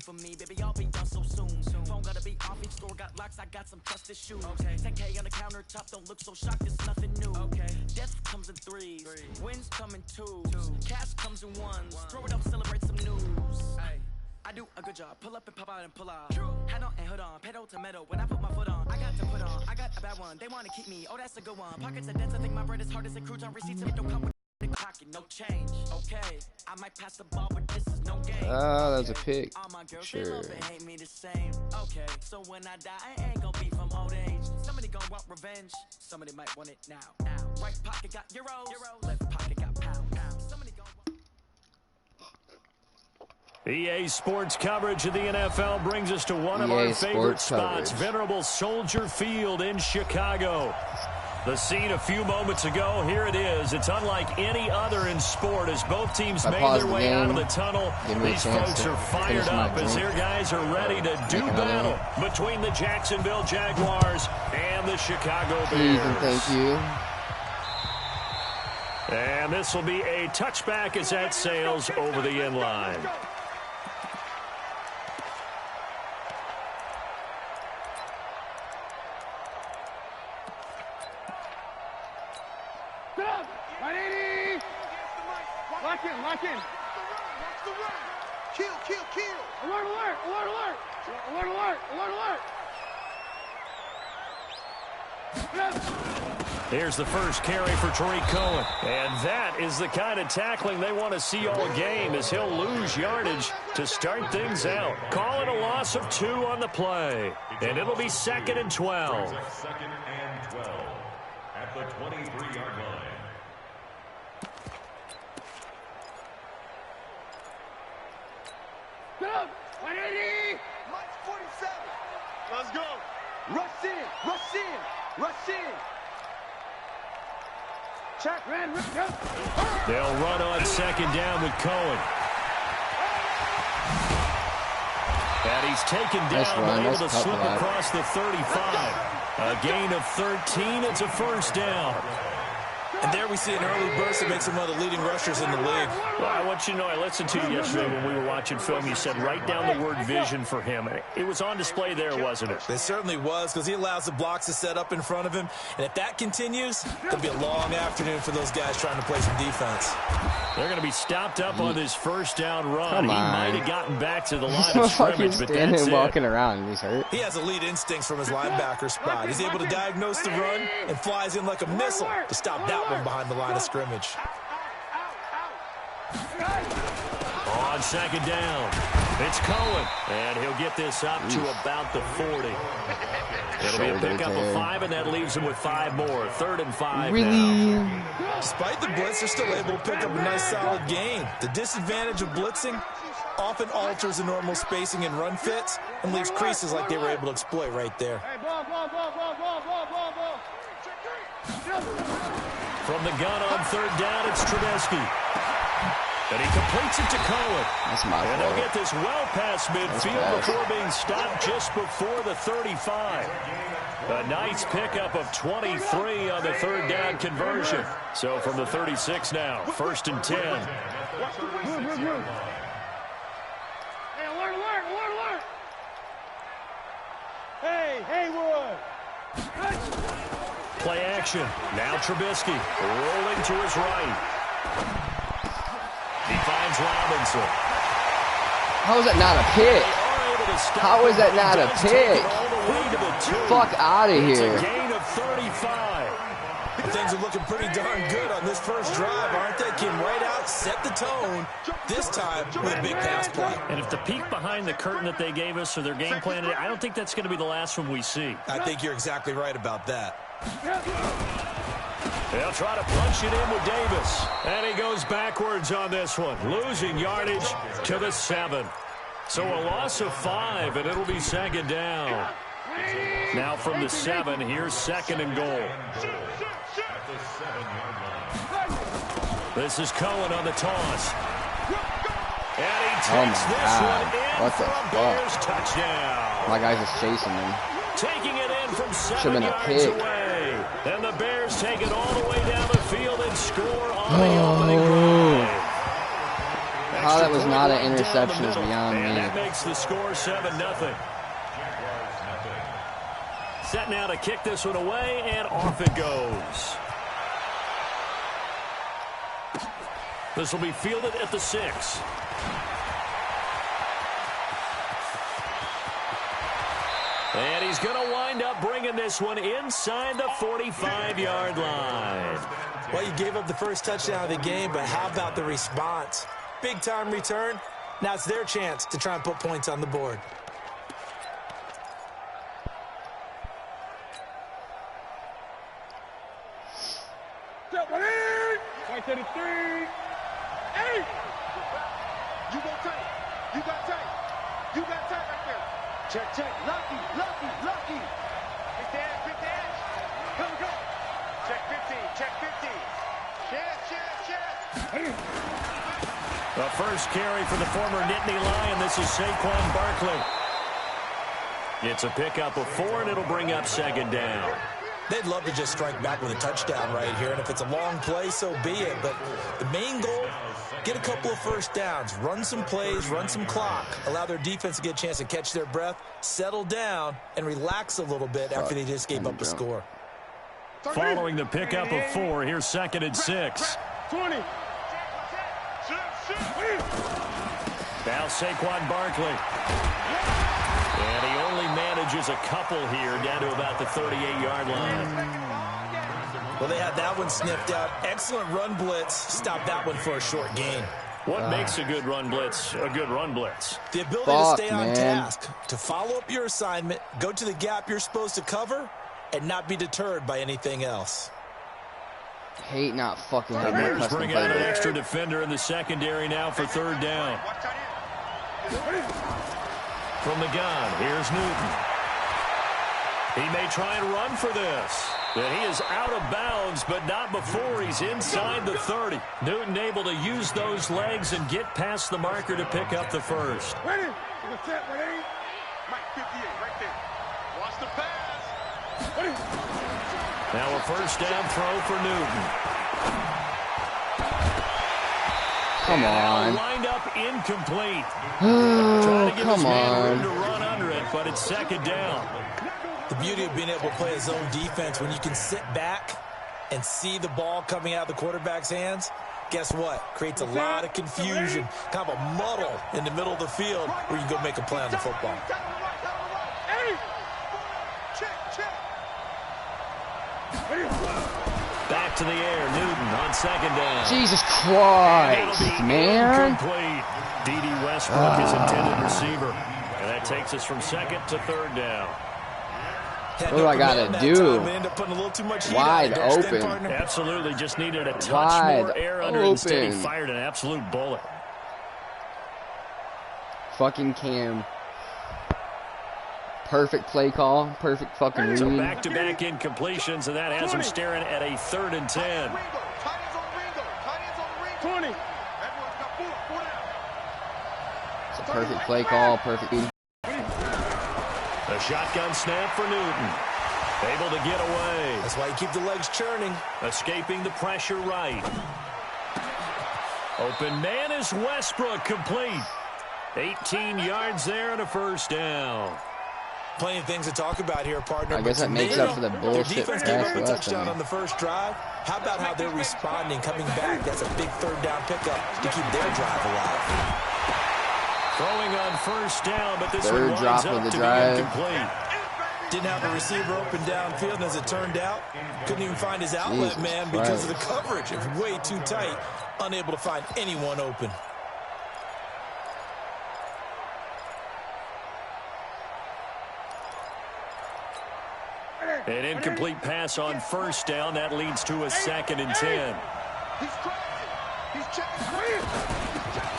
for me, baby, I'll be done so soon. Phone gotta be off, each store got locks, I got some trusted shoes. 10K on the countertop, don't look so shocked, it's nothing new. Death comes in threes, wins come in twos, cash comes in ones. Throw it up, celebrate some news. I do a good job, pull up and pop out and pull out. Head on and hood on, pedal to metal. When I put my foot on, I got to put on. I got a bad one, they wanna keep me. Oh, that's a good one. Pockets are dense, I think my bread is hard as a crouton. Receipts and it don't come with the pocket, no change. Okay, I might pass the ball, but this is no game. Oh, that's a pick. All my girls, Sure. they love and hate me the same. Okay, so when I die, I ain't gonna be from old age. Somebody gonna want revenge, somebody might want it now. Right pocket got euros, left pocket got pounds. Somebody gonna want... EA Sports coverage of the NFL brings us to one of our favorite spots, venerable Soldier Field in Chicago. The scene a few moments ago, here it is. It's unlike any other in sport as both teams made their way out of the tunnel. These folks are fired up as their guys are ready to do battle between the Jacksonville Jaguars and the Chicago Bears. Thank you. And this will be a touchback as that sails over the end line. Lock in. Kill. Alert. Here's the first carry for Tariq Cohen. And that is the kind of tackling they want to see all game as he'll lose yardage to start things out. Call it a loss of 2 on the play. And it'll be 2nd and 12. 2nd and 12 at the 23-yard line. Get up! 180! Mike 47. Let's go. Rush in. Check. They'll run on 2nd down with Cohen. And he's taken down, but able to slip across the 35. A gain of 13. It's a 1st down. And there we see an early burst that makes him one of the leading rushers in the league. Well, I want you to know, I listened to you yesterday when we were watching film. You said write down the word vision for him. It was on display there, wasn't it? It certainly was, because he allows the blocks to set up in front of him. And if that continues, it'll be a long afternoon for those guys trying to play some defense. They're going to be stopped up on this 1st down run. He might have gotten back to the line of scrimmage, but that's it. Walking around, and he's hurt. He has elite instincts from his linebacker spot. He's able to diagnose the run and flies in like a missile to stop that one behind the line of scrimmage. On 2nd down, it's Cohen, and he'll get this up to about the 40. It'll be a pickup of 5, and that leaves him with 5 more. 3rd and 5 now. Despite the blitz, they're still able to pick up a nice solid gain. The disadvantage of blitzing often alters the normal spacing and run fits and leaves creases like they were able to exploit right there. From the gun on 3rd down, it's Trubisky. And he completes it to Cohen. And they'll get this well past midfield before being stopped just before the 35. A nice pickup of 23 on the 3rd down conversion. So from the 36 now, 1st and 10. Hey, alert! Hey, Haywood! Play action. Now Trubisky rolling to his right. He finds Robinson. How is that not a pick? How is that not a pick? Fuck out of here. It's a gain of 35. Things are looking pretty darn good on this first drive, aren't they? Came right out, set the tone, this time with a big pass play. And if the peek behind the curtain that they gave us or their game plan, I don't think that's going to be the last one we see. I think you're exactly right about that. They'll try to punch it in with Davis. And he goes backwards on this one, losing yardage to the 7. So a loss of 5, and it'll be 2nd down. Now from the 7, here's 2nd and goal. This is Cohen on the toss. And he takes this one in for a Bears touchdown. My guy's just chasing him. Taking it in from 7 yards away. And the Bears take it all the way down the field and score on the opening drive. How that was not an interception is beyond me. And that makes the score 7-0. Set now to kick this one away, and off it goes. This will be fielded at the 6. And he's going to wind up bringing this one inside the 45-yard line. Well, you gave up the first touchdown of the game, but how about the response? Big-time return. Now it's their chance to try and put points on the board. Right to the 3. 8. You go tight. You got tight. You got tight right there. Check, check. Lucky. Big dash. Here we go. Check 15. Check 15. Check. The first carry for the former Nittany Lion. This is Saquon Barkley. It's a pickup of 4, and it'll bring up second down. They'd love to just strike back with a touchdown right here, and if it's a long play, so be it. But the main goal, get a couple of first downs, run some plays, run some clock, allow their defense to get a chance to catch their breath, settle down, and relax a little bit after they just gave up the score. Following the pickup of 4, here's 2nd and 6. 20. Now Saquon Barkley. And he only manages a couple here down to about the 38-yard line. Well, they had that one sniffed out. Excellent run blitz. Stop that one for a short gain. What makes a good run blitz a good run blitz? The ability to stay on task, to follow up your assignment, go to the gap you're supposed to cover, and not be deterred by anything else. Hate not fucking having The a Bears custom bring play. out an extra defender in the secondary now for 3rd down. From the gun, here's Newton. He may try and run for this. But he is out of bounds, but not before he's inside the 30. Newton able to use those legs and get past the marker to pick up the first. Ready? You can set, ready? Mike 58 right there. Watch the pass. Ready? Now a first down throw for Newton. Come on. Lined up incomplete. Oh, Trying to give come his man room on. to run under it, but it's 2nd down. The beauty of being able to play a zone defense, when you can sit back and see the ball coming out of the quarterback's hands, guess what? Creates a lot of confusion, kind of a muddle in the middle of the field where you can go make a play on the football. Back to the air, Newton on 2nd down. Jesus Christ, man. Incomplete. D.D. Westbrook is intended receiver. And that takes us from 2nd to 3rd down. What do I gotta do? Wide open. Absolutely, just needed a touch Wide more air under it. Instead, he open. fired an absolute bullet. Fucking Cam. Perfect play call. Perfect fucking So read. back-to-back incompletions, and that has him staring at a 3rd and 10. 20. It's a perfect play call. Perfect read. A shotgun snap for Newton. Able to get away. That's why you keep the legs churning. Escaping the pressure right. Open man is Westbrook, complete. 18 yards there and a first down. Plenty of things to talk about here, partner. I guess that makes up for the bullshit Their defense pass gave up a rush, touchdown man. on the first drive. How about how they're responding, coming back? That's a big 3rd down pickup to keep their drive alive. Throwing on first down, but this Third one drop winds of up the to drive. be incomplete. Didn't have a receiver open downfield, and as it turned out, couldn't even find his outlet Jesus man because of the Christ. coverage. It was way too tight, unable to find anyone open. An incomplete pass on first down. That leads to a 2nd and 10. He's crazy. He's checking.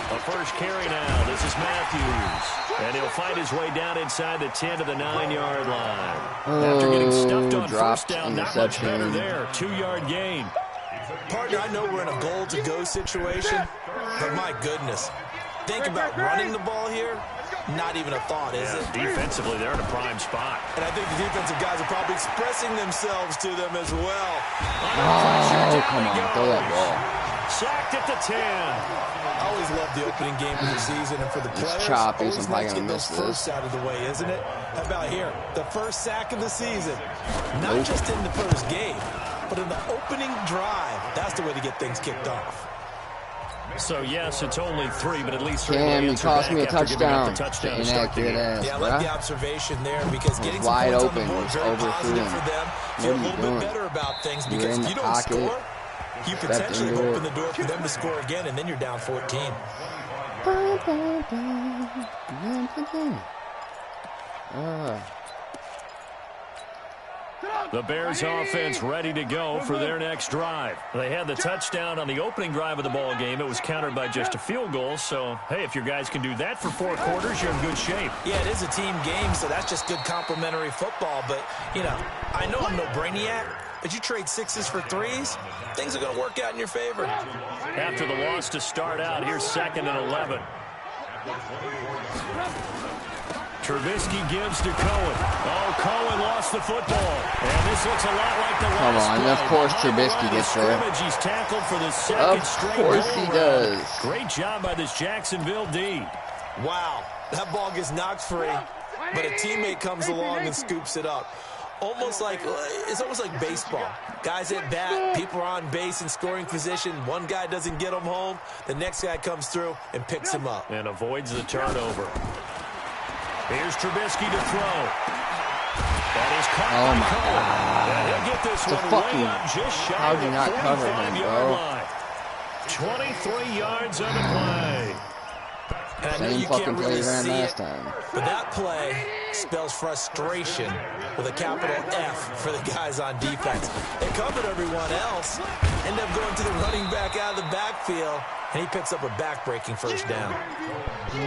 A first carry now. This is Matthews. And he'll find his way down inside the 10 to the 9-yard line. After getting stuffed on first down, not much better there. 2-yard gain. Partner, I know we're in a goal-to-go situation, but my goodness. Think about running the ball here. Not even a thought, is it? Defensively, they're in a prime spot. And I think the defensive guys are probably expressing themselves to them as well. Oh, come on. Throw that ball. Sacked at the 10. I always love the opening game of the season, and for the players, choppy, always so I'm nice probably to get gonna those miss first this. out of the way, isn't it? How about here? The first sack of the season. Not just in the first game, but in the opening drive. That's the way to get things kicked off. So, yes, it's only 3, but at least Cam, you cost me a touchdown. Inaccurate ass, yeah, I like the observation there because getting some wide points open. on the board is very positive for them. Feel a little bit better about things because if you don't score, you potentially open the door for them to score again, and then you're down 14. The Bears offense ready to go for their next drive. They had the touchdown on the opening drive of the ball game. It was countered by just a field goal. So, hey, if your guys can do that for 4 quarters, you're in good shape. Yeah, it is a team game, so that's just good complimentary football. But, you know, I know I'm no brainiac, but you trade 6s for 3s, things are going to work out in your favor. After the loss to start out, here's 2nd and 11. Trubisky gives to Cohen. Oh, Cohen lost the football. And this looks a lot like the last Come on, of course Trubisky gets there. He's tackled for the second straight goal. Of course he does. Great job by this Jacksonville D. Wow, that ball gets knocked free, but a teammate comes along and scoops it up. It's almost like baseball. Guys at bat, people are on base in scoring position. One guy doesn't get him home. The next guy comes through and picks him up. And avoids the turnover. Here's Trubisky to throw. That is caught by Cohen. And he'll get this one way up just shy of the 45-yard line. 23 yards on the play. And I know Same you fucking can't play really ran see last it, time. but that play spells frustration with a capital F for the guys on defense. They covered everyone else, end up going to the running back out of the backfield, and he picks up a back-breaking first down.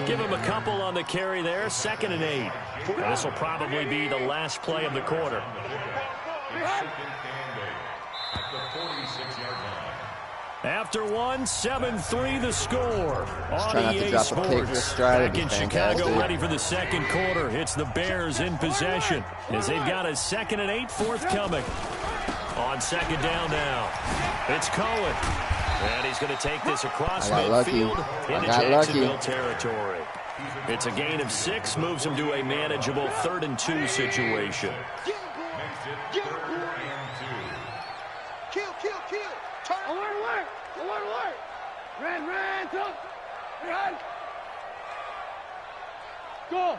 Give him a couple on the carry there, 2nd and 8. And this will probably be the last play of the quarter. After 7-3 the score on EA Sports. Back in Chicago, ready for the second quarter. It's the Bears in possession as they've got a 2nd and 8 forthcoming. On 2nd down now, it's Cohen. And he's going to take this across midfield into Jacksonville territory. It's a gain of 6, moves him to a manageable 3rd and 2 situation. Alert! Ran, jump! Run! Go!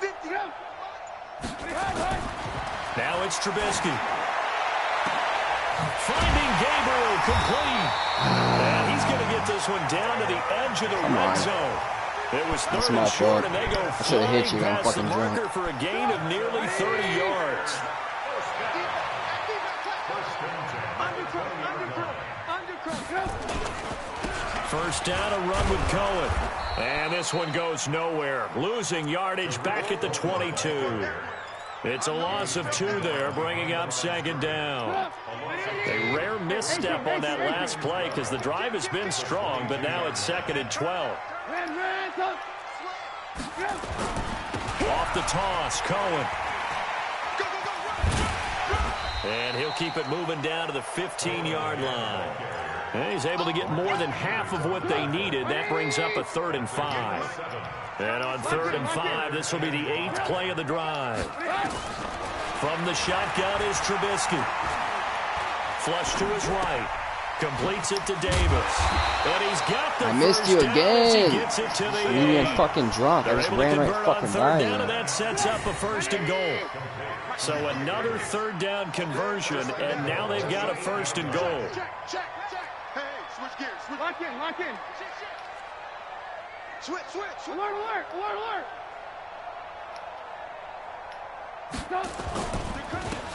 50! Now it's Trubisky. Finding Gabriel complete. And he's going to get this one down to the edge of the red zone. It was 3rd and short, and they go flying past the marker for a gain of nearly 30 yards. First down, a run with Cohen. And this one goes nowhere. Losing yardage back at the 22. It's a loss of 2 there, bringing up 2nd down. A rare misstep on that last play because the drive has been strong, but now it's 2nd and 12. Off the toss, Cohen. And he'll keep it moving down to the 15-yard line. And he's able to get more than half of what they needed. That brings up a 3rd and 5. And on 3rd and 5, this will be the 8th play of the drive. From the shotgun is Trubisky. Flush to his right. Completes it to Davis. And he's got the I missed you again. He gets it to the You ain't fucking drunk. I just ran right fucking by you. And that sets up a 1st and goal. So another 3rd down conversion, and now they've got a 1st and goal. Check. Hey, switch gears. Lock in. Switch. Alert.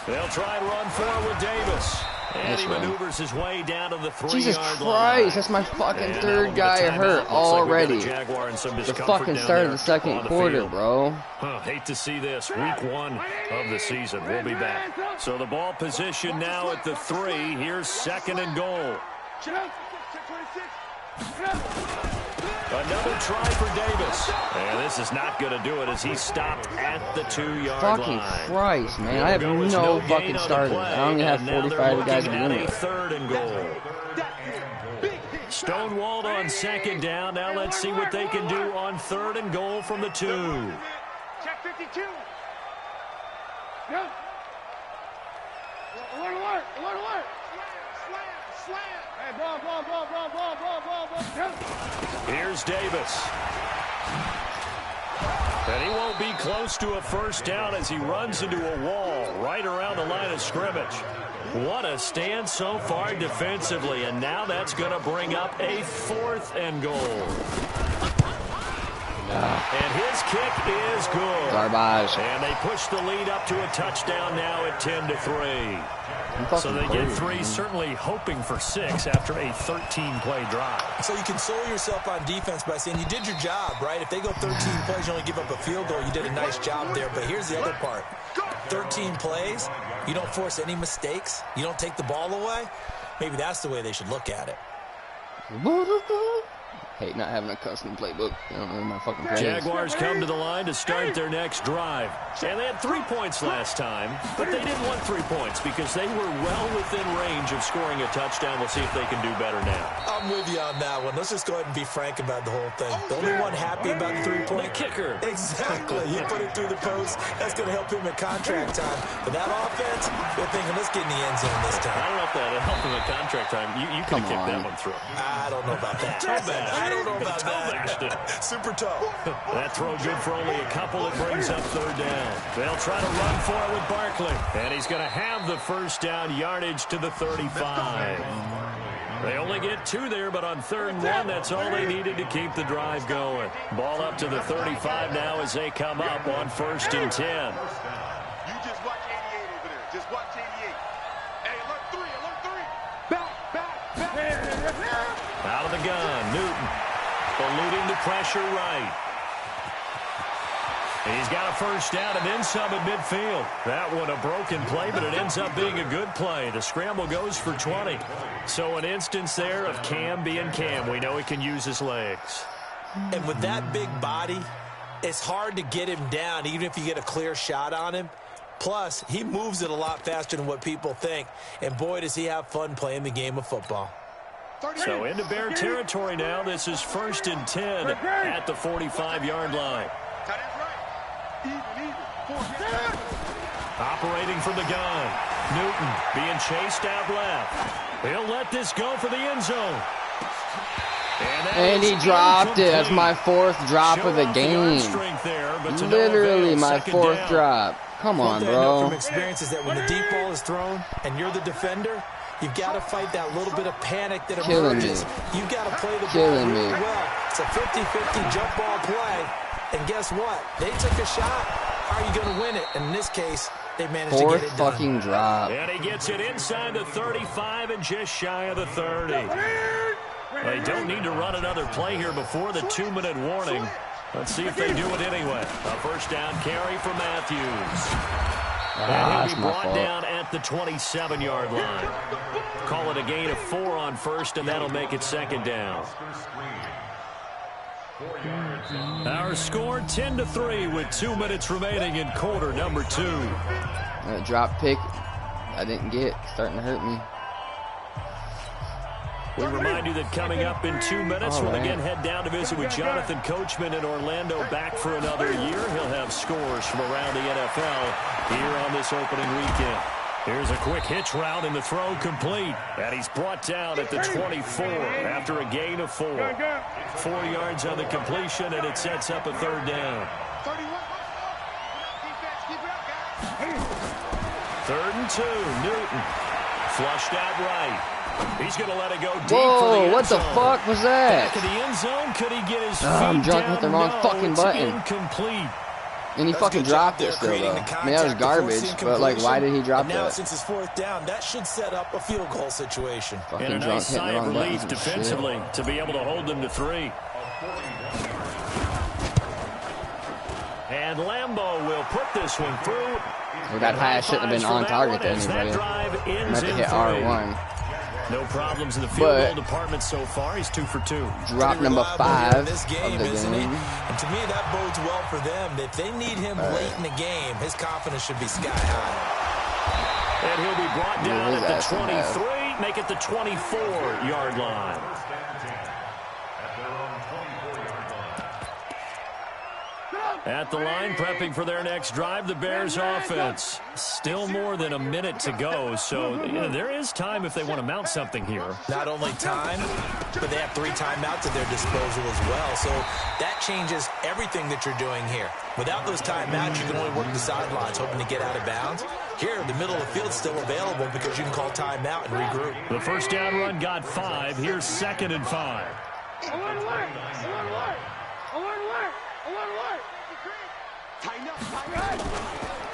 They'll try and run forward with Davis. And he maneuvers his way down to the 3-yard line. Jesus Christ, that's my fucking 3rd guy hurt already. The fucking start of the 2nd quarter, bro. Hate to see this. Week 1 of the season. We'll be back. So the ball position now at the 3. Here's 2nd and goal. Another try for Davis. And this is not going to do it as he stopped at the 2-yard line. Fucking Christ, man. I have no fucking starters. I only have 45 guys in the window. 3rd and goal. Stonewalled on 2nd down. Now let's see what they can do on 3rd and goal from the 2. Check 52. Go. Alert. Slam. Hey, ball. Here's Davis. And he won't be close to a 1st down as he runs into a wall right around the line of scrimmage. What a stand so far defensively, and now that's going to bring up a 4th and goal. And his kick is good. Garbage. And they push the lead up to a touchdown now at 10-3. So they get 3, certainly hoping for 6 after a 13-play drive. So you console yourself on defense by saying you did your job, right? If they go 13 plays, you only give up a field goal. You did a nice job there. But here's the other part. 13 plays, you don't force any mistakes. You don't take the ball away. Maybe that's the way they should look at it. Hate not having a custom playbook. I don't know my fucking plays. Jaguars come to the line to start their next drive. And they had 3 points last time, but they didn't want 3 points because they were well within range of scoring a touchdown. We'll see if they can do better now. I'm with you on that one. Let's just go ahead and be frank about the whole thing. The only one happy about the 3-point kicker. Exactly. He put it through the post. That's going to help him at contract time. But that offense, they're thinking, let's get in the end zone this time. I don't know if that helped him at contract time. You could have kicked that one through. I don't know about that. I don't know about that. Super tough. That throw good for only a couple. It brings up 3rd down. They'll try to run for it with Barkley. And he's going to have the 1st down yardage to the 35. They only get 2 there, but on 3rd and 1, that's all they needed to keep the drive going. Ball up to the 35 now as they come up on 1st and 10. You just watch 88 over there. Just watch 88. Hey, alert 3. Back. Out of the gun, Newton. Eluding the pressure right. He's got a 1st down and then some at midfield. That one a broken play, but it ends up being a good play. The scramble goes for 20. So an instance there of Cam being Cam. We know he can use his legs. And with that big body, it's hard to get him down, even if you get a clear shot on him. Plus, he moves it a lot faster than what people think. And boy, does he have fun playing the game of football. So into Bear territory now. This is 1st and 10 at the 45-yard line. Operating from the gun. Newton being chased out left. He'll let this go for the end zone. And he dropped it. That's my 4th drop of the game. Literally my 4th drop. Come on, bro. What I know from experience is that when the deep ball is thrown and you're the defender, you've got to fight that little bit of panic that emerges. You've got to play the ball really well. It's a 50-50 jump ball play. And guess what? They took a shot. How are you going to win it? And in this case, they managed to get it done. 4th fucking drop. And he gets it inside the 35 and just shy of the 30. They don't need to run another play here before the 2-minute warning. Let's see if they do it anyway. A 1st down carry for Matthews. And he'll be brought down at the 27-yard line. Call it a gain of 4 on 1st, and that'll make it 2nd down. Our score 10-3 with 2 minutes remaining in quarter number 2. That drop pick I didn't get. Starting to hurt me. We remind you that coming up in 2 minutes, we'll again head down to visit with Jonathan Coachman in Orlando, back for another year. He'll have scores from around the NFL here on this opening weekend. Here's a quick hitch route and the throw complete. And he's brought down at the 24 after a gain of 4. 4 yards on the completion, and it sets up a 3rd down. 3rd and 2, Newton. Flushed out right. He's going to let it go deep. Whoa, what the fuck was that? Back of the end zone, could he get his feet I'm drunk down? with the wrong fucking button. Incomplete. And he fucking dropped it still, though. I mean, that was garbage, but, like, why did he drop now, that? Since it's 4th down, that should set up a field goal situation. Fucking And a drunk nice hitting sigh the of wrong relief buttons. defensively to be able to hold them to 3. And Lambeau will put this one through. Well, that high shouldn't have been on target to anybody. I meant to hit R1. No problems in the field goal department so far. He's 2 for 2. Drop number 5 of the game. And to me, that bodes well for them. If they need him late in the game, his confidence should be sky high. And he'll be brought down at the 23, make it the 24-yard line. At the line, prepping for their next drive, the Bears offense. Still more than a minute to go, so there is time if they want to mount something here. Not only time, but they have 3 timeouts at their disposal as well, so that changes everything that you're doing here. Without those timeouts, you can only work the sidelines, hoping to get out of bounds. Here, the middle of the field is still available because you can call timeout and regroup. The first down run got 5. Here's 2nd and 5.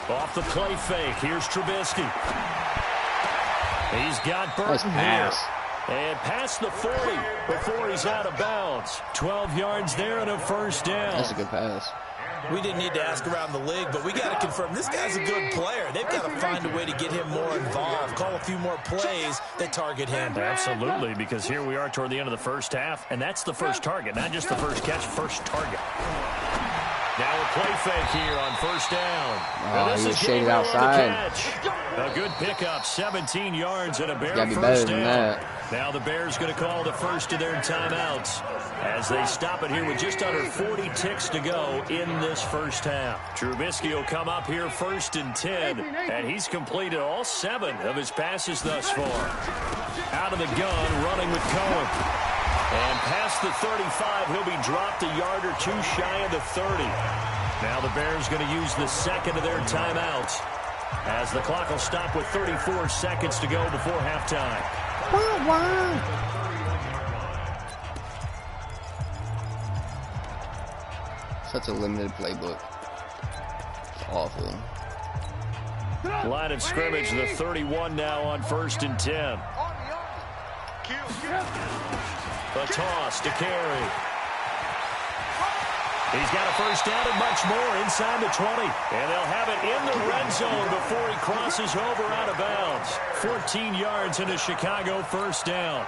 Off the play fake. Here's Trubisky. He's got Burton here. And past the 40 before he's out of bounds. 12 yards there and a first down. That's a good pass. We didn't need to ask around the league, but we got to confirm this guy's a good player. They've got to find a way to get him more involved, call a few more plays that target him. Absolutely, because here we are toward the end of the first half, and that's the first target, not just the first catch, first target. Now a play fake here on first down. Oh, he was shaded outside. A good pickup, 17 yards and a Bear gotta be first better than down. that. Now the Bears going to call the first of their timeouts as they stop it here with just under 40 ticks to go in this first half. Trubisky will come up here 1st and 10, and he's completed all 7 of his passes thus far. Out of the gun, running with Cohen. And past the 35, he'll be dropped a yard or 2 shy of the 30. Now the Bears going to use the 2nd of their timeouts as the clock will stop with 34 seconds to go before halftime. Such a limited playbook. It's awful. Line of scrimmage, the 31 now on 1st and 10. A toss to carry. He's got a first down and much more inside the 20. And they'll have it in the red zone before he crosses over out of bounds. 14 yards and a Chicago first down.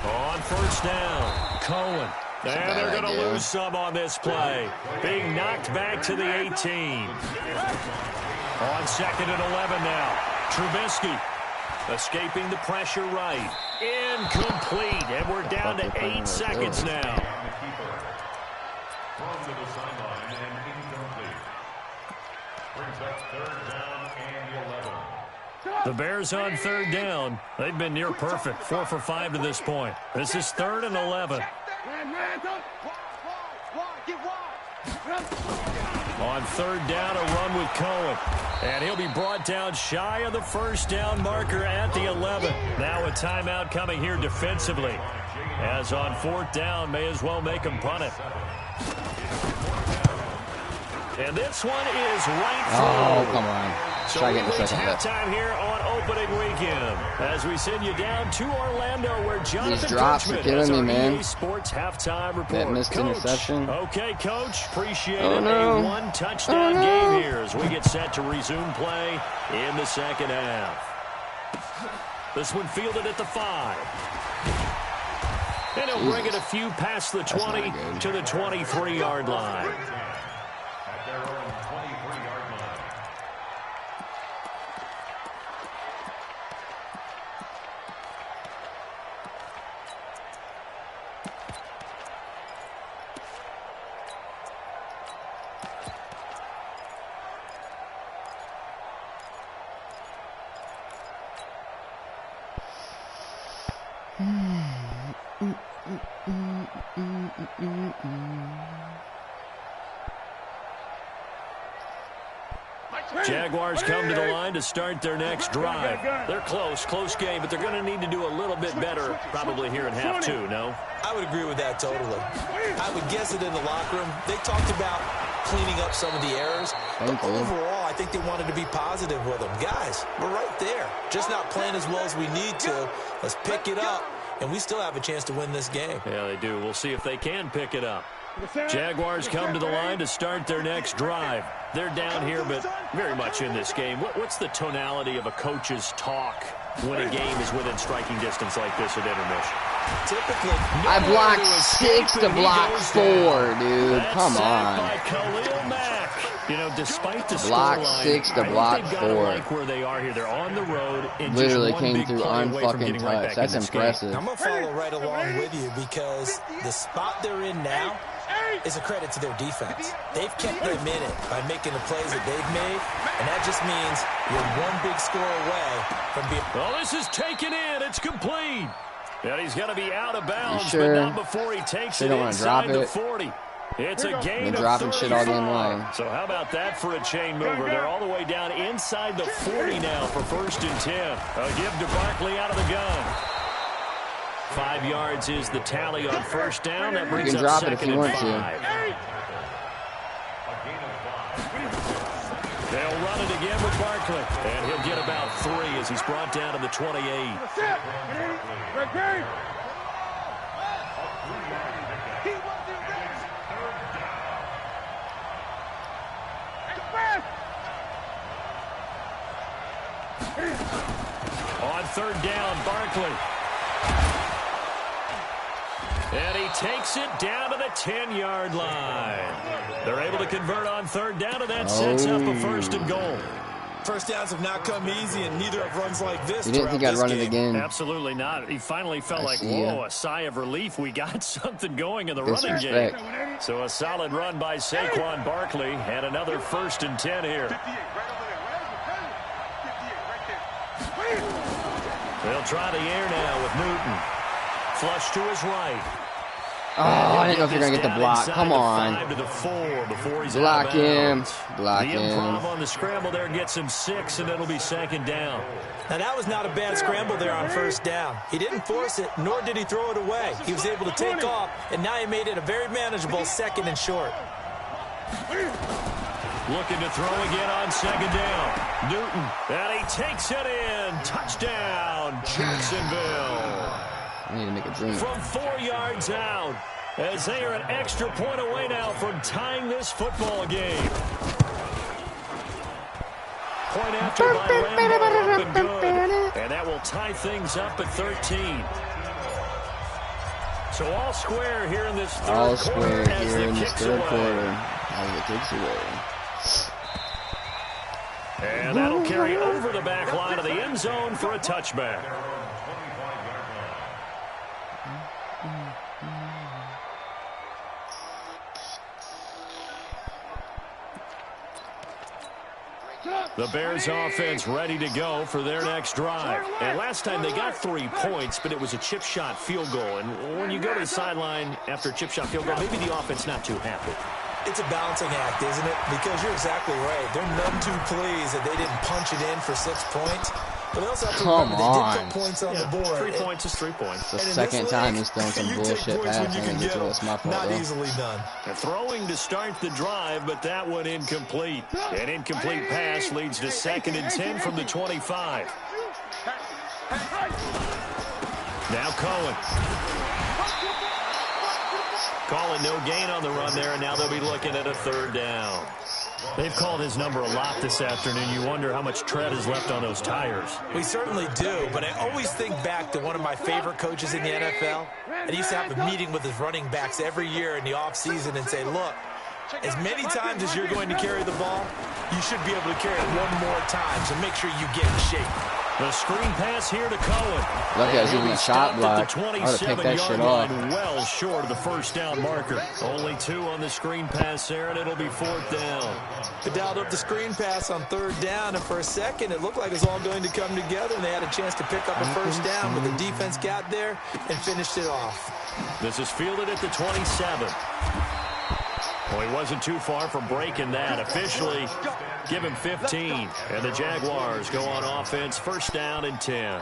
On first down, Cohen. And they're going to lose some on this play. Being knocked back to the 18. On 2nd and 11 now. Trubisky escaping the pressure right. Incomplete. And we're down to 8 seconds now. Thrown to the sideline and incomplete. Brings up 3rd down and 11. The Bears on 3rd down. They've been near perfect. 4 for 5 to this point. This is 3rd and 11. On 3rd down, a run with Cohen. And he'll be brought down shy of the first down marker at the 11. Now a timeout coming here defensively. As on 4th down, may as well make him punt it. And this one is right through. Oh, come on. So Try we getting the reach second left. halftime here on opening weekend as we send you down to Orlando where Jonathan These drops are Coachman killing has me, our man. EA Sports halftime report. That missed Coach. interception. Okay, Coach. Appreciate Oh, it. no. A 1-touchdown game here as we get set to resume play in the second half. This one fielded at the 5. And he'll bring it a few past the 20 to the 23-yard line. At their own 23-yard line. Jaguars come to the line to start their next drive. They're close game, but they're going to need to do a little bit better probably here in half 2, no? I would agree with that totally. I would guess it in the locker room. They talked about cleaning up some of the errors. But overall, I think they wanted to be positive with them. Guys, we're right there. Just not playing as well as we need to. Let's pick it up and we still have a chance to win this game. Yeah, they do. We'll see if they can pick it up. Jaguars come to the line to start their next drive. They're down here, but very much in this game. What's the tonality of a coach's talk when a game is within striking distance like this at intermission? Typically, I blocked 6 to block 4, dude. Come on. By Khalil Mack. You know, despite the block scoreline, 6 to block 4. Like where they are here. They're on the road and literally just came through unfucking touch. That's impressive. I'm going to follow right along with you because the spot they're in now is a credit to their defense. They've kept them in it by making the plays that they've made, and that just means you're one big score away from being... Well, this is taken in. It's complete. And he's going to be out of bounds, sure? but not before he takes it drop inside the it? 40. It's a gain Been of dropping shit all game 35. long. So how about that for a chain mover? They're all the way down inside the 40 now for 1st and 10. A give to Barkley out of the gun. 5 yards is the tally on 1st down. That brings you can up drop it if 2nd you and want 5. to. They'll run it again with Barkley. And he'll get about 3 as he's brought down to the 28. On 3rd down, Barkley. And he takes it down to the 10-yard line. They're able to convert on 3rd down, and that sets up a 1st and goal. First downs have not come easy, and neither have runs like this. You didn't think I'd run it again. Absolutely not. He finally felt like, whoa, a sigh of relief. We got something going in the running game. So a solid run by Saquon Barkley, and another 1st and 10 here. They'll try the air now with Newton. Flush to his right. Oh, I didn't know if you're going to get the block. Come on. To the 4 before he's block him. Block the him. improv on the scramble there gets him 6, and it'll be 2nd down. Now, that was not a bad scramble there on 1st down. He didn't force it, nor did he throw it away. He was able to take off, and now he made it a very manageable 2nd and short. Looking to throw again on 2nd down. Newton, and he takes it in. Touchdown, Jacksonville. I need to make a drink. From 4 yards out, as they are an extra point away now from tying this football game. Point after by Lambo, up and good. And that will tie things up at 13. So all square here in this third quarter as the kicks away. As it kicks away. And that'll carry over the back line of the end zone for a touchback. The Bears offense ready to go for their next drive. And last time they got 3 points, but it was a chip shot field goal. And when you go to the sideline after a chip shot field goal, maybe the offense not too happy. It's a balancing act, isn't it? Because you're exactly right. They're none too pleased that they didn't punch it in for 6 points. But they also have to remember they did put points on the board. 3 points is 3 points. The second time he's throwing some bullshit pass. It's my fault, not easily done. Throwing to start the drive, but that one incomplete. An incomplete pass leads to 2nd and 10 from the 25. Now Cohen. Calling no gain on the run there, and now they'll be looking at a 3rd down. They've called his number a lot this afternoon. You wonder how much tread is left on those tires. We certainly do, but I always think back to one of my favorite coaches in the NFL. And he used to have a meeting with his running backs every year in the offseason and say, look, as many times as you're going to carry the ball, you should be able to carry it one more time, so make sure you get in shape. The screen pass here to Cohen. Lucky I was using a shot block. I would have picked that shit off. Well short of the 1st down marker. Only 2 on the screen pass there, and it'll be 4th down. They dialed up the screen pass on 3rd down, and for a second, it looked like it was all going to come together, and they had a chance to pick up a 1st down, but the defense got there and finished it off. This is fielded at the 27. Well, he wasn't too far from breaking that. Officially, give him 15. And the Jaguars go on offense, 1st down and 10.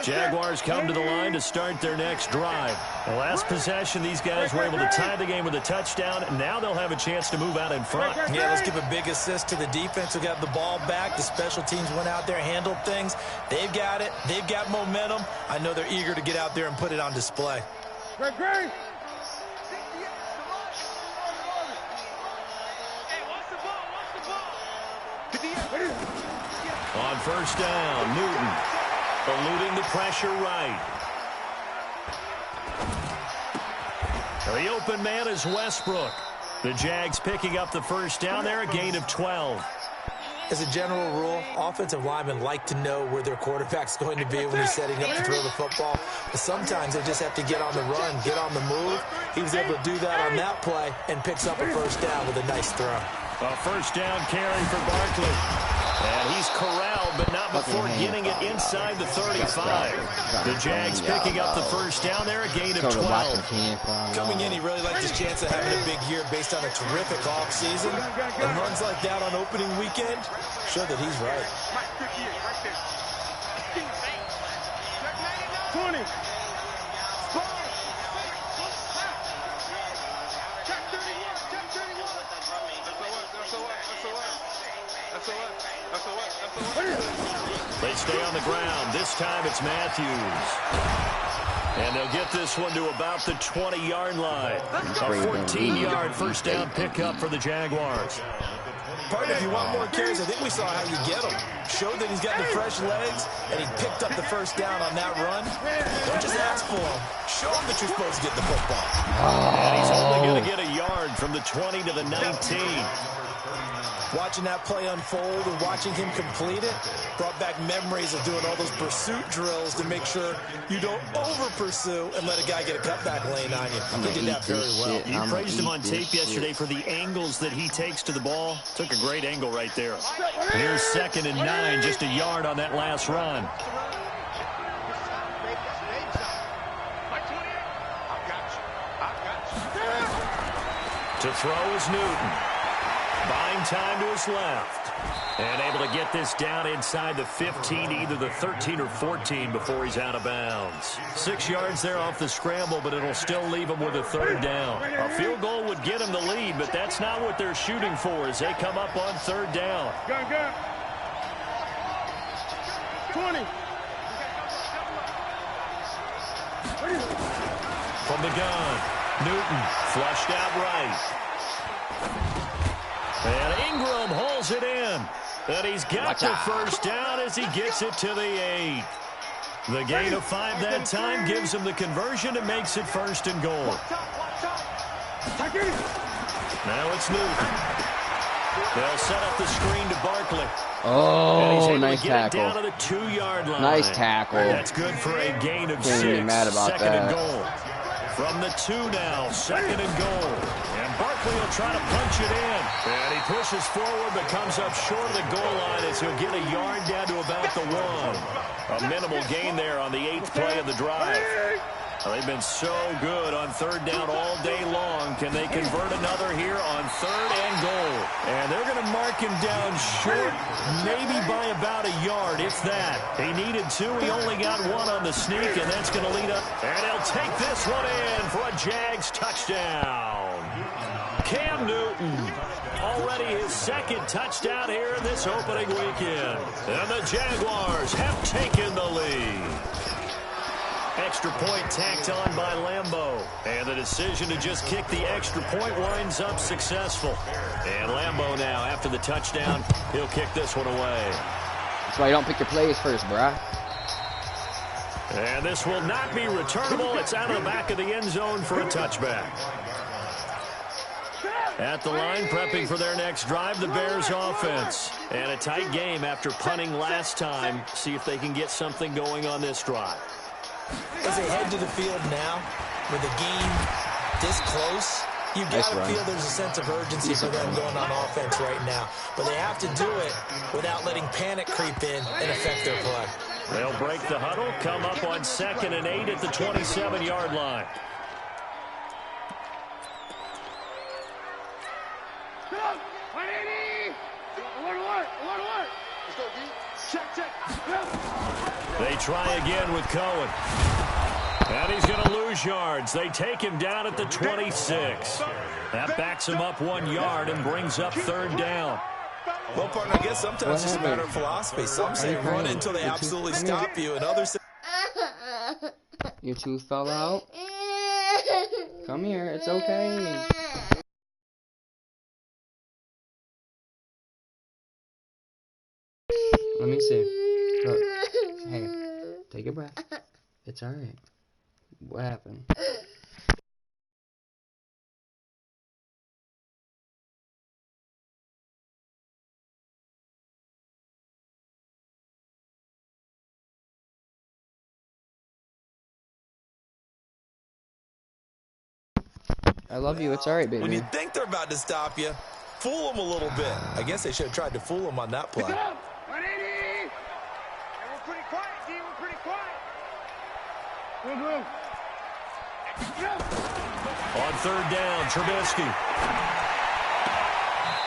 Jaguars come to the line to start their next drive. The last possession, these guys were able to tie the game with a touchdown. Now they'll have a chance to move out in front. Yeah, let's give a big assist to the defense who got the ball back. The special teams went out there, handled things. They've got it. They've got momentum. I know they're eager to get out there and put it on display. Great. On first down, Newton eluding the pressure right. The open man is Westbrook. The Jags picking up the first down there, a gain of 12. As a general rule, offensive linemen like to know where their quarterback's going to be when he's setting up to throw the football. But sometimes they just have to get on the run, get on the move. He was able to do that on that play and picks up a first down with a nice throw. A first down carry for Barkley. And he's corralled, but not before getting it inside the 35. The Jags picking up the first down there, a gain of 12. Coming in, he really liked his chance of having a big year based on a terrific offseason. And runs like that on opening weekend show that he's right. 20. They stay on the ground. This time it's Matthews. And they'll get this one to about the 20-yard line. A 14-yard first down pickup for the Jaguars. Partner, if you want more carries, I think we saw how you get them. Showed that he's got the fresh legs, and he picked up the first down on that run. Don't just ask for him. Show him that you're supposed to get the football. And he's only going to get a yard from the 20 to the 19. Watching that play unfold and watching him complete it brought back memories of doing all those pursuit drills to make sure you don't over-pursue and let a guy get a cutback lane on you. He did that very well. You praised him on tape yesterday for the angles that he takes to the ball. Took a great angle right there. Here's 2nd and 9, just a yard on that last run. To throw is Newton. Buying time to his left. And able to get this down inside the 15, either the 13 or 14 before he's out of bounds. 6 yards there off the scramble, but it'll still leave him with a third down. A field goal would get him the lead, but that's not what they're shooting for as they come up on third down. Gun. 20. From the gun, Newton flushed out right. And Ingram holds it in. And he's got the first down as he gets it to the 8. The gain of 5 that time gives him the conversion and makes it 1st and goal. Now it's Newton. They'll set up the screen to Barkley. Oh, nice tackle. Down to the 2-yard line. Nice tackle. That's good for a gain of 6. Can't be mad about 2nd that. and goal. From the 2 now, 2nd and goal. And Barkley will try to punch it in. And he pushes forward but comes up short of the goal line as he'll get a yard down to about the 1. A minimal gain there on the 8th play of the drive. They've been so good on third down all day long. Can they convert another here on 3rd and goal? And they're going to mark him down short, maybe by about a yard, if that. He needed 2. He only got 1 on the sneak, and that's going to lead up. And he'll take this one in for a Jags touchdown. Cam Newton, already his 2nd touchdown here in this opening weekend. And the Jaguars have taken the lead. Extra point tacked on by Lambeau. And the decision to just kick the extra point winds up successful. And Lambeau now, after the touchdown, he'll kick this one away. That's why you don't pick your plays first, bruh. And this will not be returnable. It's out of the back of the end zone for a touchback. At the line, prepping for their next drive, the Bears offense. And a tight game after punting last time. See if they can get something going on this drive. As they head to the field now, with the game this close, you got to feel there's a sense of urgency for them going on offense right now. But they have to do it without letting panic creep in and affect their play. They'll break the huddle, come up on 2nd and 8 at the 27-yard line. They try again with Cohen. And he's going to lose yards. They take him down at the 26. That backs him up 1 yard and brings up third down. Well, partner, I guess sometimes it's just a matter of philosophy. Some say run until they absolutely stop you, and others say... Your tooth fell out? Come here, it's okay. Let me see. Look. Hey, take a breath. It's alright. What happened? I love you. It's alright, baby. When you think they're about to stop you, fool them a little bit. I guess they should have tried to fool them on that play. 180. We're pretty quiet, D. We're pretty quiet. Move. On third down, Trubisky.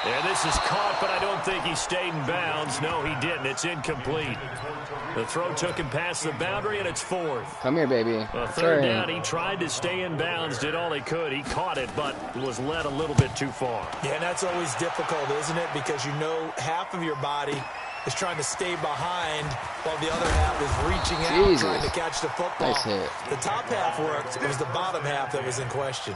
And this is caught, but I don't think he stayed in bounds. No, he didn't. It's incomplete. The throw took him past the boundary, and it's fourth. Come here, baby. Third down, he tried to stay in bounds, did all he could. He caught it, but was led a little bit too far. Yeah, and that's always difficult, isn't it? Because you know half of your body is trying to stay behind while the other half is reaching out, trying to catch the football. Nice hit. The top half worked. It was the bottom half that was in question.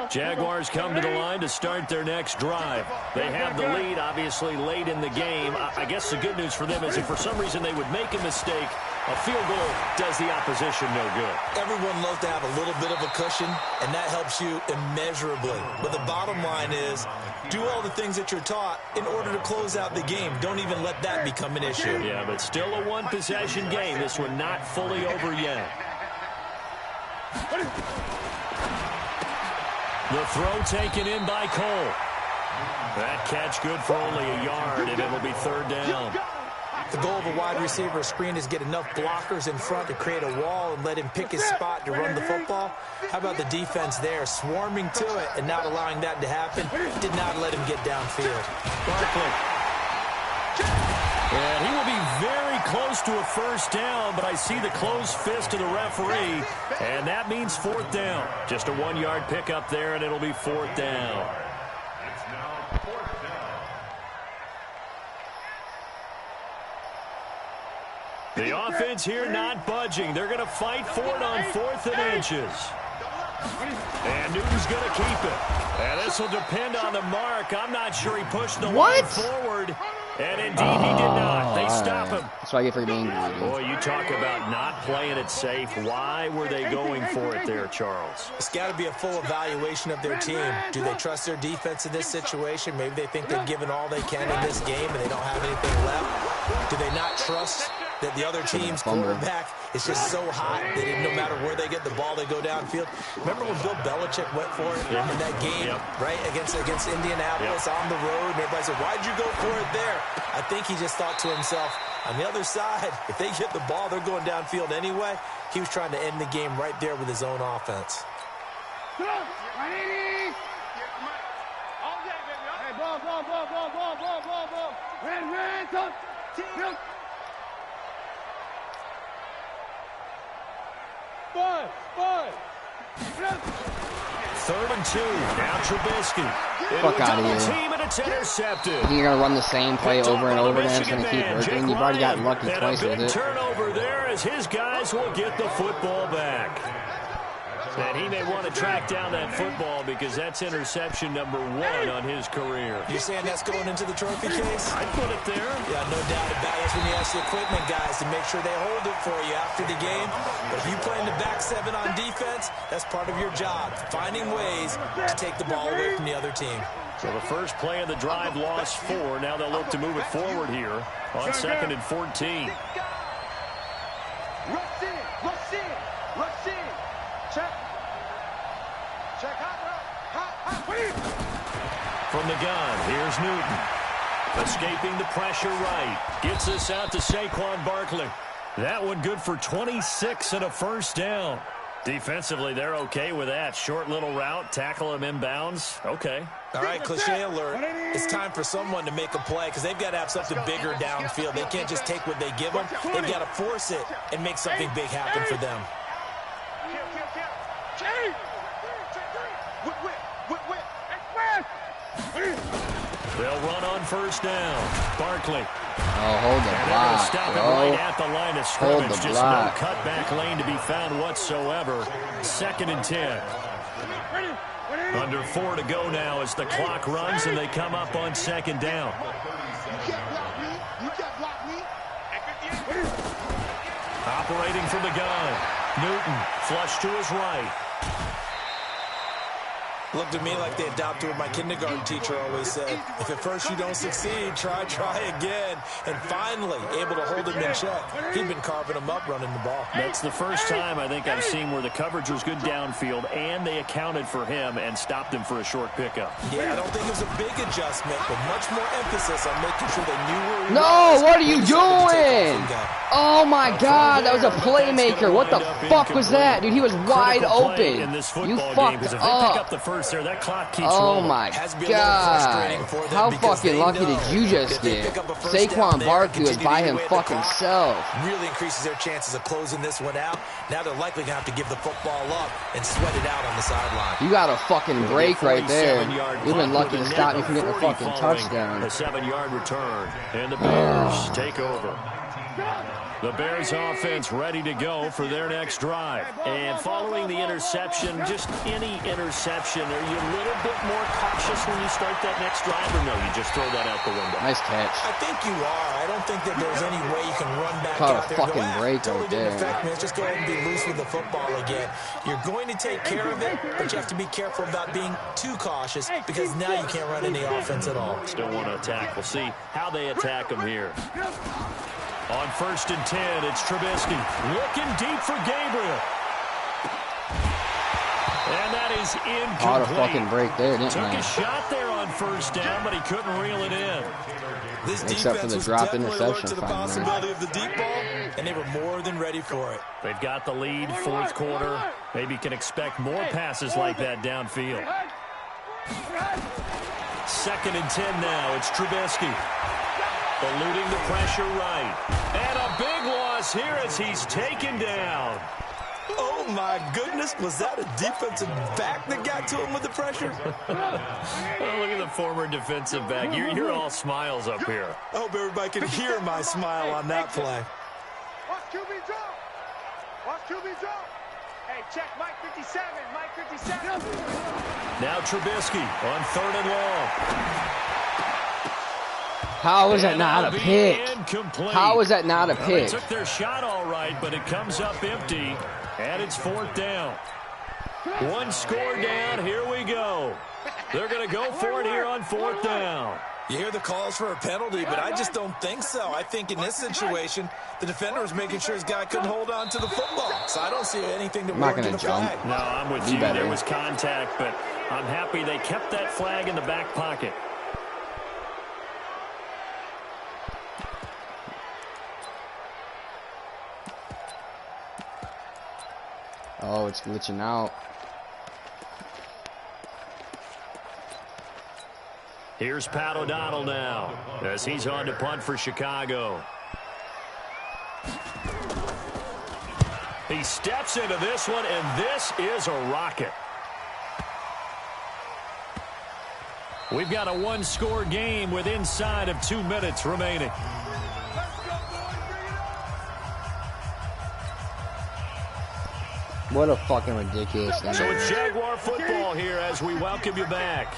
Jaguars come to the line to start their next drive. They have the lead, obviously, late in the game. I guess the good news for them is if for some reason they would make a mistake, a field goal does the opposition no good. Everyone loves to have a little bit of a cushion, and that helps you immeasurably. But the bottom line is, do all the things that you're taught in order to close out the game. Don't even let that become an issue. Yeah, but still a one-possession game. This one not fully over yet. The throw taken in by Cole. That catch good for only a yard, and it'll be third down. The goal of a wide receiver screen is get enough blockers in front to create a wall and let him pick his spot to run the football. How about the defense there, swarming to it and not allowing that to happen? Did not let him get downfield. Barkley. And he will be very close to a first down, but I see the closed fist of the referee, and that means fourth down. Just a 1 yard pickup there, and it'll be fourth down. The offense here not budging. They're going to fight for it on 4th and inches. And Newton's going to keep it. And this will depend on the mark. I'm not sure he pushed the line forward. And indeed, he did not. They stop him. That's why I get for being angry. Boy, you talk about not playing it safe. Why were they going for it there, Charles? It's got to be a full evaluation of their team. Do they trust their defense in this situation? Maybe they think they've given all they can in this game and they don't have anything left. Do they not trust that the other team's quarterback is just so hot that no matter where they get the ball, they go downfield? Remember when Bill Belichick went for it in that game, right, against Indianapolis on the road, and everybody said, why'd you go for it there? I think he just thought to himself, on the other side, if they get the ball, they're going downfield anyway. He was trying to end the game right there with his own offense. Third and 2. Now Trubisky. Fuck out of here. Team and it's intercepted. You're going to run the same play over and over again. It's going to keep working. You've already gotten lucky twice with it. Turnover there as his guys will get the football back. And he may want to track down that football because that's interception number 1 on his career. You're saying that's going into the trophy case? I'd put it there. Yeah, no doubt about it. That's when you ask the equipment guys to make sure they hold it for you after the game. But if you play in the back 7 on defense, that's part of your job, finding ways to take the ball away from the other team. So the first play of the drive lost 4. Now they'll look to move it forward here on 2nd and 14. Rush in. Check. From the gun, here's Newton. Escaping the pressure right. Gets this out to Saquon Barkley. That one good for 26 and a first down. Defensively, they're okay with that. Short little route, tackle him inbounds. Okay. All right, cliche alert. It's time for someone to make a play because they've got to have something bigger downfield. They can't just take what they give them. They've got to force it and make something big happen for them. They'll run on first down. Barkley. Oh, hold the block, right at the line of scrimmage. Hold the Just block. no cutback lane to be found whatsoever. 2nd and 10. Under 4 to go now as the clock runs and they come up on 2nd down. Operating from the gun. Newton flush to his right. Looked to me like they adopted what my kindergarten teacher always said. If at first you don't succeed, try again. And finally, able to hold him in check. He'd been carving him up running the ball. That's the first time I think I've seen where the coverage was good downfield and they accounted for him and stopped him for a short pickup. Yeah, I don't think it was a big adjustment, but much more emphasis on making sure they knew where he was. No, what are you doing? Oh my God, that was a playmaker. What the fuck was that? Dude, he was wide open. You fucked up. There, that clock keeps rolling. My God. How fucking lucky did you just get? Saquon Barkley was by him fucking self. Really increases their chances of closing this one out. Now they're likely going to have to give the football up and sweat it out on the sideline. You got a fucking break right there. You've been lucky to stop me from getting a fucking touchdown. A 7-yard return, and the Bears take over. The Bears offense ready to go for their next drive. And following the interception, just any interception, are you a little bit more cautious when you start that next drive, or no, you just throw that out the window? Nice catch. I think you are. I don't think that there's any way you can run back Caught out there a fucking break totally right there. didn't affect me. Let's just go ahead and be loose with the football again. You're going to take care of it, but you have to be careful about being too cautious because now you can't run any offense at all. Still want to attack. We'll see how they attack them here. On 1st and 10, it's Trubisky looking deep for Gabriel. And that is incomplete. Caught a fucking break there, didn't Took he? a shot there on 1st down, but he couldn't reel it in. This Except for the dropped interception to the possibility of the deep ball, and they were more than ready for it. They've got the lead, 4th quarter. Maybe can expect more passes like that downfield. 2nd and 10 now. It's Trubisky. Eluding the pressure right. And a big loss here as he's taken down. Oh, my goodness. Was that a defensive back that got to him with the pressure? Oh, look at the former defensive back. You're all smiles up here. I hope everybody can hear my smile on that play. Watch QB drop. Watch QB drop. Hey, check Mike 57. Mike 57. Now Trubisky on 3rd and long. How is that not a pick? How is that not a pick? They took their shot all right, but it comes up empty, and it's 4th down. 1 score down. Here we go. They're going to go for it here on 4th down. You hear the calls for a penalty, but I just don't think so. I think in this situation, the defender was making sure his guy couldn't hold on to the football. So I don't see anything to warrant a flag. No, I'm with you. There was contact, but I'm happy they kept that flag in the back pocket. Oh, it's glitching out. Here's Pat O'Donnell now as he's on to punt for Chicago. He steps into this one, and this is a rocket. We've got a 1-score game with inside of 2 minutes remaining. What a fucking ridiculous thing. So it's Jaguar football here as we welcome you back.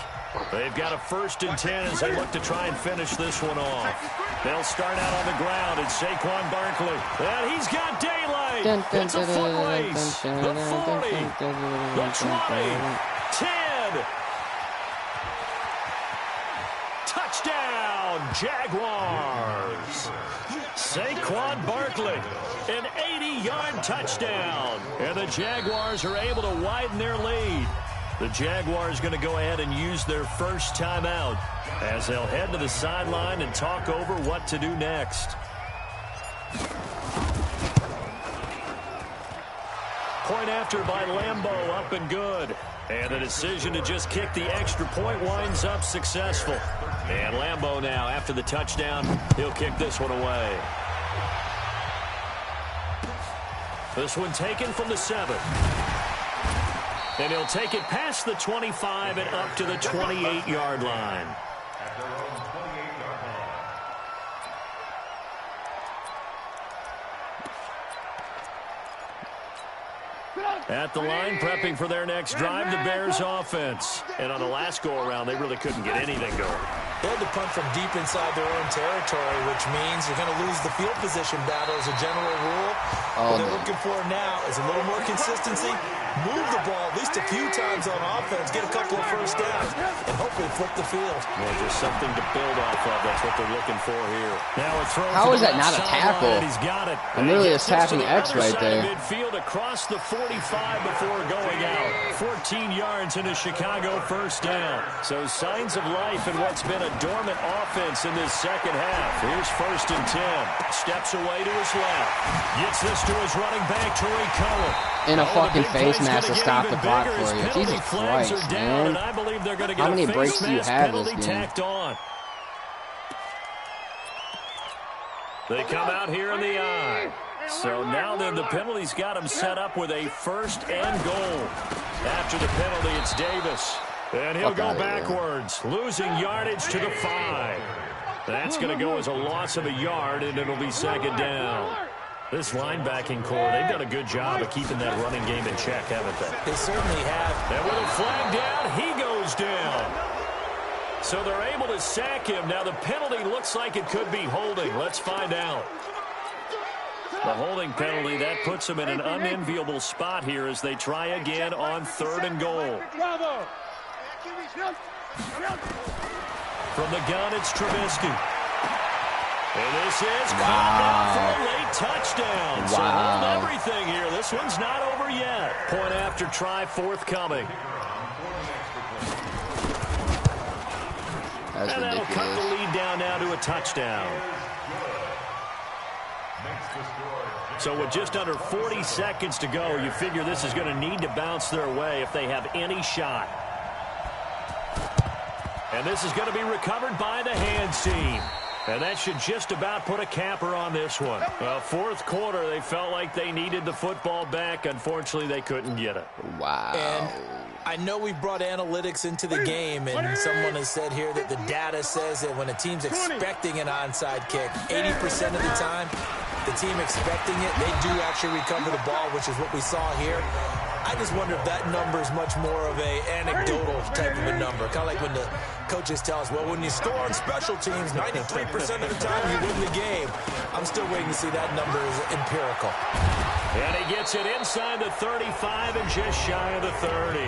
They've got a 1st and 10 as they look to try and finish this one off. They'll start out on the ground. It's Saquon Barkley. And he's got daylight. It's a foot race. The 40, the 20, 10. Touchdown, Jaguars. Saquon Barkley, an 80-yard touchdown. And the Jaguars are able to widen their lead. The Jaguars going to go ahead and use their first timeout as they'll head to the sideline and talk over what to do next. point after by Lambeau, up and good. And the decision to just kick the extra point winds up successful. And Lambeau now, after the touchdown, he'll kick this one away. This one taken from the 7. And he'll take it past the 25 and up to the 28-yard line. At the line, prepping for their next drive, the Bears offense. And on the last go-around, they really couldn't get anything going. They had to punt from deep inside their own territory, which means you're going to lose the field position battle as a general rule. What they're looking for now is a little more consistency, move the ball at least a few times on offense, get a couple of first downs, and hopefully flip the field. Well, just something to build off of. That's what they're looking for here. Now a throw. How is that not a tackle? He's got it. I'm literally just tapping X right there. Midfield across the 45 before going out. 14 yards in a Chicago first down. So signs of life in what's been a dormant offense in this second half. Here's 1st and 10. Steps away to his left. Gets this to his running back, Tariq Cohen. In a fucking face mask to stop the clock for you. Jesus Christ, man. How many breaks do you have this game? They come out here in the eye. So now then the penalty's got him set up with a 1st and goal. After the penalty, it's Davis. And he'll go backwards, losing yardage to the 5. That's going to go as a loss of a yard, and it'll be 2nd down. This linebacking core, they've done a good job of keeping that running game in check, haven't they? They certainly have. And with a flag down, he goes down. So they're able to sack him. Now the penalty looks like it could be holding. Let's find out. The holding penalty, that puts them in an unenviable spot here as they try again on 3rd and goal. From the gun, it's Trubisky. And this is caught down for a late touchdown. So hold everything here. This one's not over yet. Point after try forthcoming. That's and that'll ridiculous. cut the lead down now to a touchdown. So with just under 40 seconds to go, you figure this is going to need to bounce their way if they have any shot. And this is going to be recovered by the hands team. And that should just about put a capper on this one. Well, 4th quarter, they felt like they needed the football back. Unfortunately, they couldn't get it. Wow. And I know we've brought analytics into the game, and someone has said here that the data says that when a team's expecting an onside kick, 80% of the time, the team expecting it, they do actually recover the ball, which is what we saw here. I just wonder if that number is much more of a anecdotal type of a number. Kind of like when the coaches tell us, well, when you score on special teams, 93% of the time you win the game. I'm still waiting to see that number is empirical. And he gets it inside the 35 and just shy of the 30.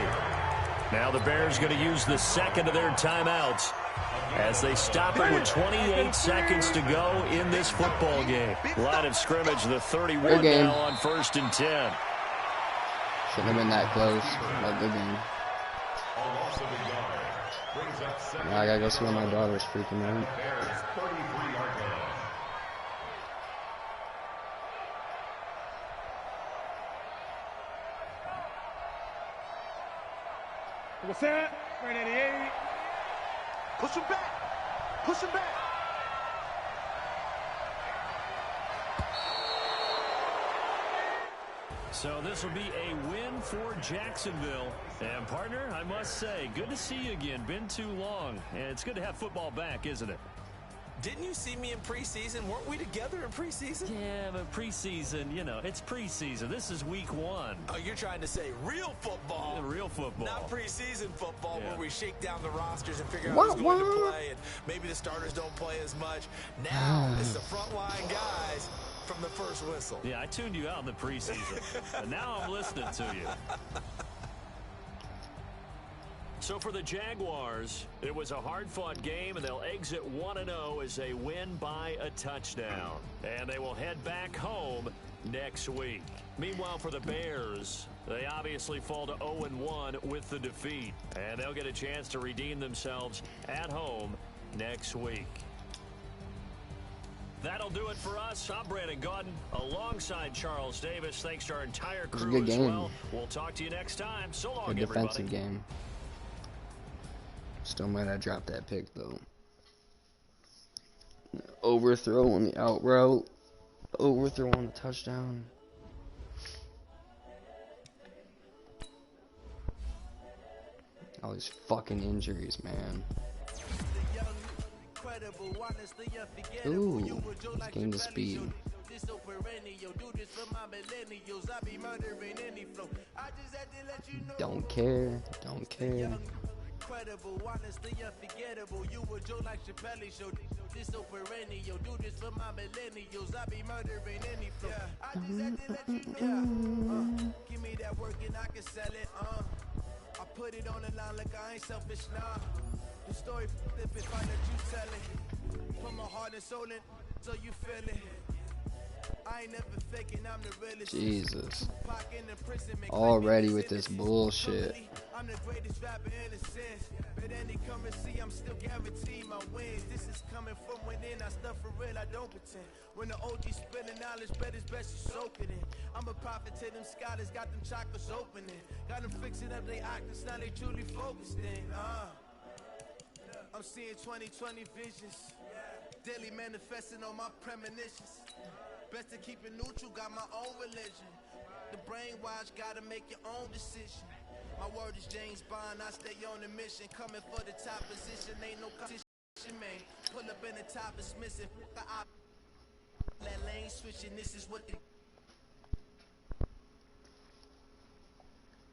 Now the Bears going to use the 2nd of their timeouts as they stop it with 28 seconds to go in this football game. Line of scrimmage, the 31 now on 1st and 10. Shouldn't have been that close. But good game. Now I gotta go see where my daughter's freaking out. What's that? 388. Push him back. Push him back. So this will be a win for Jacksonville. And, partner, I must say, good to see you again. Been too long. And it's good to have football back, isn't it? Didn't you see me in preseason? Weren't we together in preseason? Yeah, but preseason, you know, it's preseason. This is week 1. Oh, you're trying to say real football. Yeah, real football. Not preseason football where we shake down the rosters and figure out who's going to play. And maybe the starters don't play as much. Now it's the frontline guys from the first whistle. Yeah, I tuned you out in the preseason. And now I'm listening to you. So for the Jaguars, it was a hard-fought game, and they'll exit 1-0 as they win by a touchdown. And they will head back home next week. Meanwhile, for the Bears, they obviously fall to 0-1 with the defeat. And they'll get a chance to redeem themselves at home next week. That'll do it for us. I'm Brandon Gaudin alongside Charles Davis. Thanks to our entire It was a crew good as game. well. We'll talk to you next time. So long, A defensive everybody. game. Still might have dropped that pick, though. Overthrow on the out route. Overthrow on the touchdown. All these fucking injuries, man. Ooh, let's gain the speed. Don't care, don't care. Incredible, honestly unforgettable. You a joke like Chappelle show. This so perennial. Do this for my millennials. I be murdering any flow. I just had to let you know. Give me that work and I can sell it. I put it on the line like I ain't selfish, nah. The story flip if I let you tell it. Put my heart and soul in so you feel it. I ain't never faking, I'm the realest. Jesus. Already with this bullshit. I'm the greatest rapper in a sense. But any currency, I'm still guaranteed my wins. This is coming from within. I stuff for real, I don't pretend. When the OG spilling knowledge, bet it's best you soak it in. I'm a prophet to them scholars, got them chakras opening. Got them fixing up they octaves, now they truly focused in. I'm seeing 2020 visions. Daily manifesting on my premonitions. Best to keep it neutral, got my own religion. The brainwash, gotta make your own decision. My word is James Bond, I stay on the mission. Coming for the top position, ain't no competition, man. Pull up in the top is missing. That lane switching, this is what the